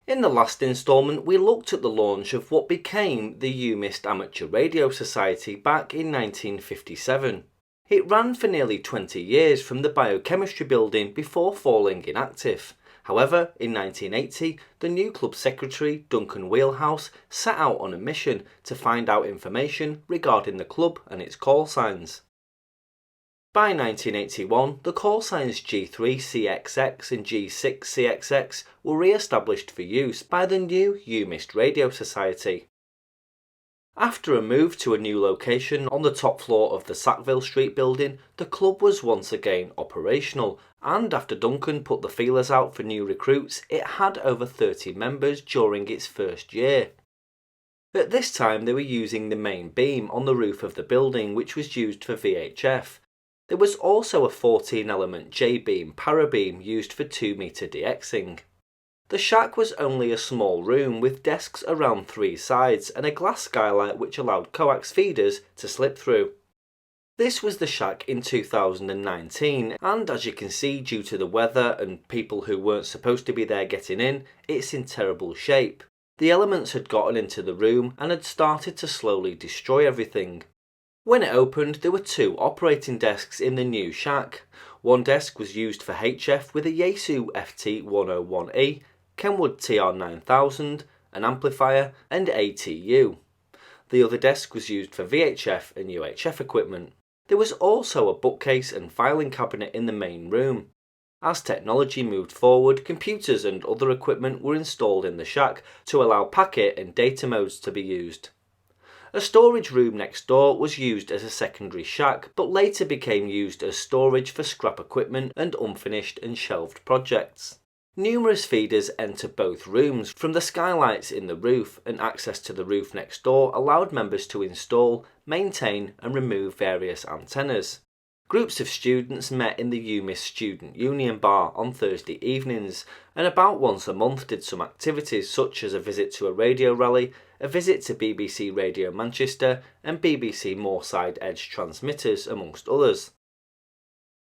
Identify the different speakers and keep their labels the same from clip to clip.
Speaker 1: In the last instalment, we looked at the launch of what became the UMIST Amateur Radio Society back in 1957. It ran for nearly 20 years from the biochemistry building before falling inactive. However, in 1980, the new club secretary, Duncan Wheelhouse, set out on a mission to find out information regarding the club and its call signs. By 1981, the call signs G3CXX and G6CXX were re-established for use by the new UMIST Radio Society. After a move to a new location on the top floor of the Sackville Street building, the club was once again operational, and after Duncan put the feelers out for new recruits, it had over 30 members during its first year. At this time they were using the main beam on the roof of the building, which was used for VHF. There was also a 14-element J-beam parabeam used for 2-meter DXing. The shack was only a small room with desks around 3 sides and a glass skylight which allowed coax feeders to slip through. This was the shack in 2019, and as you can see, due to the weather and people who weren't supposed to be there getting in, it's in terrible shape. The elements had gotten into the room and had started to slowly destroy everything. When it opened, there were 2 operating desks in the new shack. One desk was used for HF with a Yaesu FT101E, Kenwood TR9000, an amplifier, and ATU. The other desk was used for VHF and UHF equipment. There was also a bookcase and filing cabinet in the main room. As technology moved forward, computers and other equipment were installed in the shack to allow packet and data modes to be used. A storage room next door was used as a secondary shack, but later became used as storage for scrap equipment and unfinished and shelved projects. Numerous feeders enter both rooms from the skylights in the roof, and access to the roof next door allowed members to install, maintain and remove various antennas. Groups of students met in the UMIST Student Union Bar on Thursday evenings, and about once a month did some activities such as a visit to a radio rally, a visit to BBC Radio Manchester and BBC Moorside Edge transmitters, amongst others.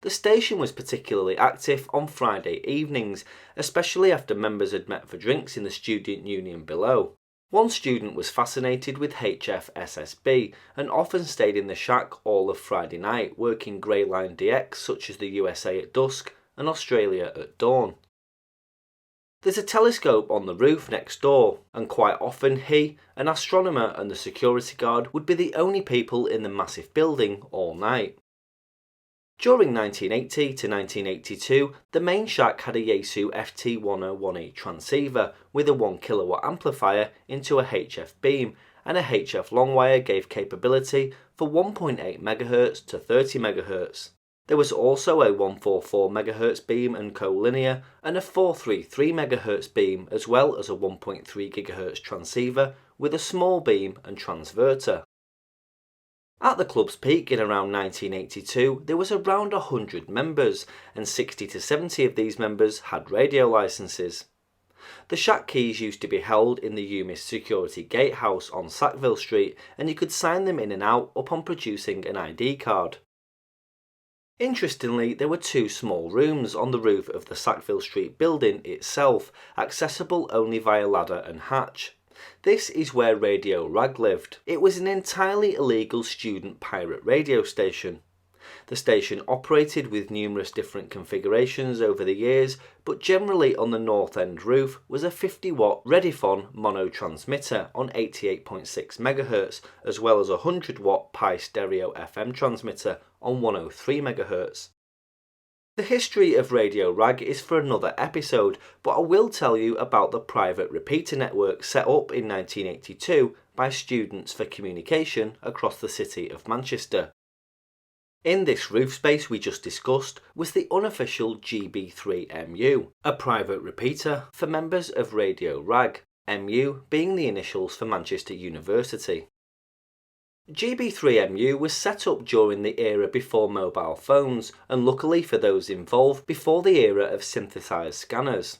Speaker 1: The station was particularly active on Friday evenings, especially after members had met for drinks in the student union below. One student was fascinated with HF SSB and often stayed in the shack all of Friday night, working Grey Line DX such as the USA at dusk and Australia at dawn. There's a telescope on the roof next door, and quite often he, an astronomer and the security guard would be the only people in the massive building all night. During 1980 to 1982, the main shack had a Yaesu FT101E transceiver with a 1 kW amplifier into a HF beam, and a HF long wire gave capability for 1.8 MHz to 30 MHz. There was also a 144 MHz beam and collinear, and a 433 MHz beam, as well as a 1.3 GHz transceiver with a small beam and transverter. At the club's peak in around 1982, there was around 100 members, and 60 to 70 of these members had radio licenses. The shack keys used to be held in the UMIST Security Gatehouse on Sackville Street, and you could sign them in and out upon producing an ID card. Interestingly, there were 2 small rooms on the roof of the Sackville Street building itself, accessible only via ladder and hatch. This is where Radio Rag lived. It was an entirely illegal student pirate radio station. The station operated with numerous different configurations over the years, but generally on the north end roof was a 50-watt Redifon mono transmitter on 88.6 MHz, as well as a 100-watt Pi Stereo FM transmitter on 103 MHz. The history of Radio Rag is for another episode, but I will tell you about the private repeater network set up in 1982 by Students for Communication across the city of Manchester. In this roof space we just discussed was the unofficial GB3MU, a private repeater for members of Radio Rag, MU being the initials for Manchester University. GB3MU was set up during the era before mobile phones, and luckily for those involved, before the era of synthesized scanners.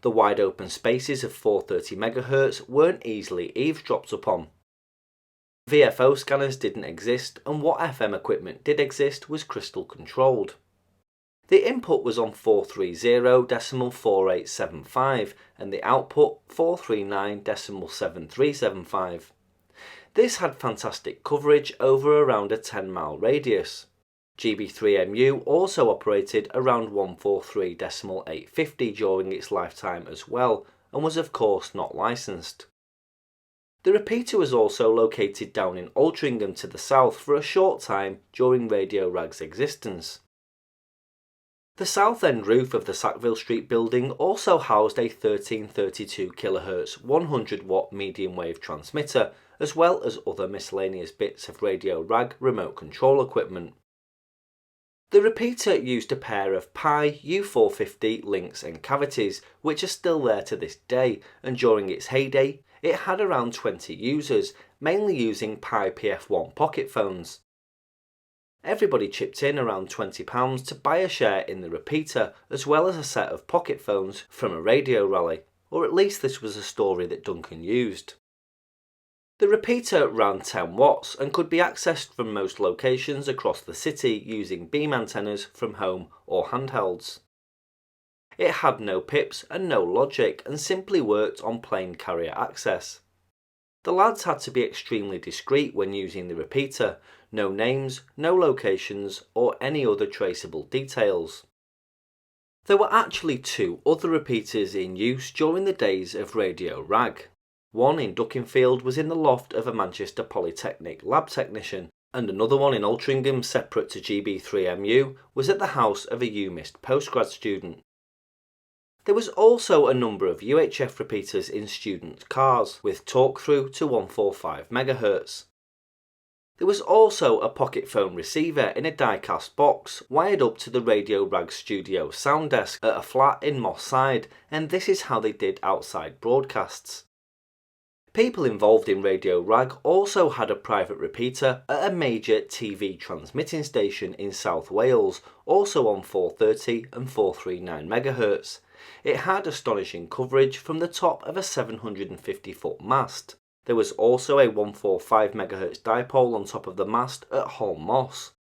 Speaker 1: The wide open spaces of 430 MHz weren't easily eavesdropped upon. VFO scanners didn't exist, and what FM equipment did exist was crystal controlled. The input was on 430.4875 and the output 439.7375. This had fantastic coverage over around a 10-mile radius. GB3MU also operated around 143.850 during its lifetime as well, and was of course not licensed. The repeater was also located down in Altrincham to the south for a short time during Radio Rag's existence. The south end roof of the Sackville Street building also housed a 1332 kHz 100 watt medium wave transmitter, as well as other miscellaneous bits of Radio Rag remote control equipment. The repeater used a pair of Pi U450 links and cavities, which are still there to this day, and during its heyday, it had around 20 users, mainly using Pi PF1 pocket phones. Everybody chipped in around £20 to buy a share in the repeater, as well as a set of pocket phones from a radio rally, or at least this was a story that Duncan used. The repeater ran 10 watts and could be accessed from most locations across the city using beam antennas from home or handhelds. It had no pips and no logic and simply worked on plain carrier access. The lads had to be extremely discreet when using the repeater, no names, no locations or any other traceable details. There were actually two other repeaters in use during the days of Radio Rag. One in Duckingfield was in the loft of a Manchester Polytechnic lab technician, and another one in Altrincham separate to GB3MU was at the house of a UMIST postgrad student. There was also a number of UHF repeaters in student cars, with talk through to 145 MHz. There was also a pocket phone receiver in a die-cast box wired up to the Radio Rag Studio sound desk at a flat in Moss Side, and this is how they did outside broadcasts. People involved in Radio Rag also had a private repeater at a major TV transmitting station in South Wales, also on 430 and 439 MHz. It had astonishing coverage from the top of a 750-foot mast. There was also a 145 MHz dipole on top of the mast at Holm Moss.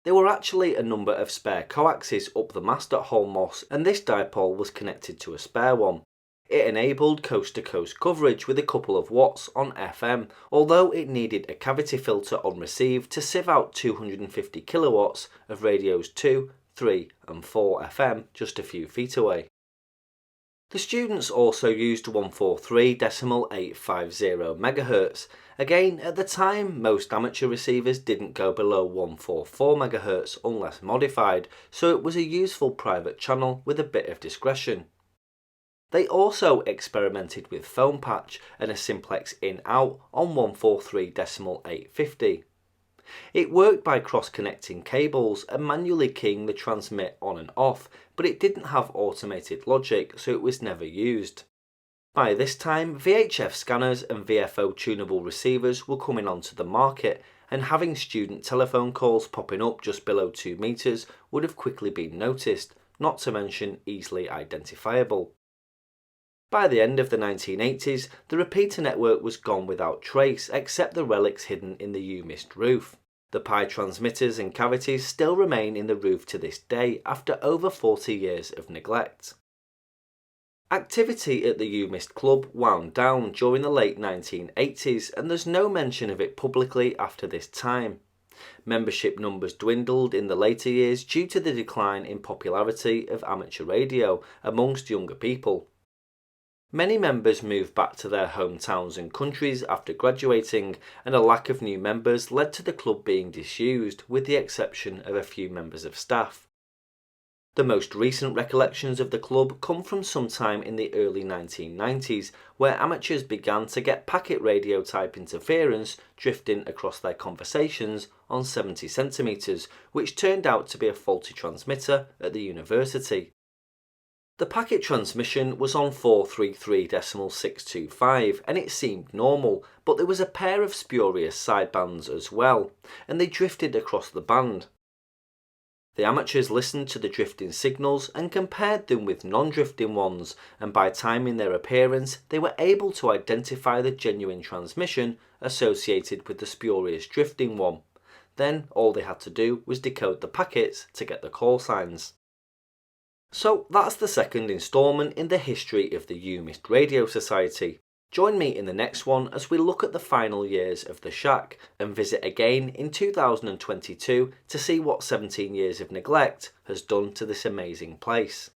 Speaker 1: There were actually a number of spare coaxes up the mast at Holm Moss, and this dipole was connected to a spare one. It enabled coast-to-coast coverage with a couple of watts on FM, although it needed a cavity filter on receive to sieve out 250 kilowatts of radios 2, 3 and 4 FM just a few feet away. The students also used 143.850 MHz. Again, at the time, most amateur receivers didn't go below 144 MHz unless modified, so it was a useful private channel with a bit of discretion. They also experimented with phone patch and a simplex in-out on 143.850. It worked by cross-connecting cables and manually keying the transmit on and off, but it didn't have automated logic, so it was never used. By this time, VHF scanners and VFO tunable receivers were coming onto the market, and having student telephone calls popping up just below 2 meters would have quickly been noticed, not to mention easily identifiable. By the end of the 1980s, the repeater network was gone without trace except the relics hidden in the UMIST roof. The Pi transmitters and cavities still remain in the roof to this day after over 40 years of neglect. Activity at the UMIST Club wound down during the late 1980s, and there's no mention of it publicly after this time. Membership numbers dwindled in the later years due to the decline in popularity of amateur radio amongst younger people. Many members moved back to their hometowns and countries after graduating, and a lack of new members led to the club being disused, with the exception of a few members of staff. The most recent recollections of the club come from sometime in the early 1990s, where amateurs began to get packet radio type interference drifting across their conversations on 70 centimetres, which turned out to be a faulty transmitter at the university. The packet transmission was on 433.625 and it seemed normal, but there was a pair of spurious sidebands as well, and they drifted across the band. The amateurs listened to the drifting signals and compared them with non-drifting ones, and by timing their appearance they were able to identify the genuine transmission associated with the spurious drifting one. Then all they had to do was decode the packets to get the call signs. So that's the second instalment in the history of the UMIST Radio Society. Join me in the next one as we look at the final years of the Shack and visit again in 2022 to see what 17 years of neglect has done to this amazing place.